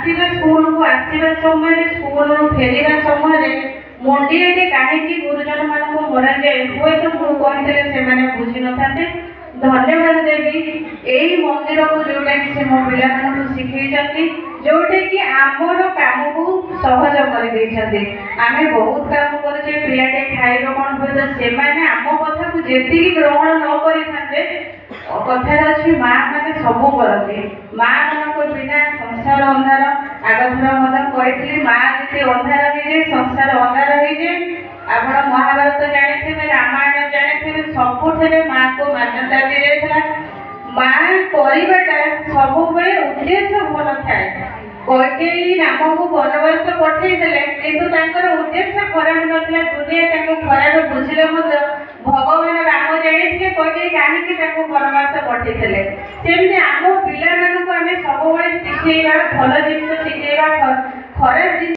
ଆସିବେ ସ୍କୁଲକୁ ଆସିବା ସମୟରେ ସ୍କୁଲରୁ ଫେରିବା ସମୟରେ ମଣ୍ଡିଆଟି କାହିଁକି ଗୁରୁଜନ ମାନଙ୍କୁ ମରାଯାଏ ହୁଏତ ମୁଁ କହିଥିଲେ ସେମାନେ ବୁଝିନଥାନ୍ତେ। ଧନ୍ୟବାଦ ଦେବି ଏଇ ମନ୍ଦିରକୁ ଯୋଉଟାକି ସେ ମୋ ପିଲାମାନଙ୍କୁ ଶିଖେଇଛନ୍ତି, ଯୋଉଟାକି ଆମର କାମକୁ ସହଜ କରିଦେଇଛନ୍ତି। ଆମେ ବହୁତ କାମ କରୁଛେ, ପିଲାଟେ ଖାଇବା କ'ଣ ହୁଏତ ସେମାନେ ଆମ କଥାକୁ ଯେତିକି ଗ୍ରହଣ ନ କରିଥାନ୍ତେ। କଥାରେ ଅଛି ମା ମାନେ ସବୁ କରନ୍ତି, ମା ମାନଙ୍କ ବିନା ସଂସାର ଅନ୍ଧାର। ଆଗଥର ମଧ୍ୟ କହିଥିଲି ମା ଯଦି ଅନ୍ଧାର ହେଇଯାଏ ସଂସାର ଅନ୍ଧାର ହେଇଯାଏ। ଆପଣ ମହାଭାରତ ଜାଣିଥିବେ, ରାମାୟଣ ଜାଣିଥିବେ, ସବୁଥିରେ ମାଙ୍କୁ ମାନ୍ୟତା ଦିଆଯାଇଥିଲା। ମା କରିବାଟା ସବୁବେଳେ ଉଦ୍ଦେଶ୍ୟ ଭଲ ଥାଏ। କୈକେୟୀ ରାମକୁ ବନବାସ ପଠେଇଦେଲେ କିନ୍ତୁ ତାଙ୍କର ଉଦ୍ଦେଶ୍ୟ ଖରାପ ନଥିଲା। ଦୁନିଆ ତାଙ୍କୁ ଖରାପ ବୁଝିଲେ ମଧ୍ୟ ଭଗବାନ ରାମ ଜାଣିଥିଲେ କୈକେୟୀ କାହିଁକି ତାଙ୍କୁ ବନବାସ ପଠେଇଥିଲେ। ସେମିତି ଆମ ପିଲାମାନଙ୍କୁ ଆମେ ସବୁବେଳେ ଶିଖେଇବା, ଭଲ ଜିନିଷ ଶିଖେଇବା, ଖରାପ ଜିନିଷ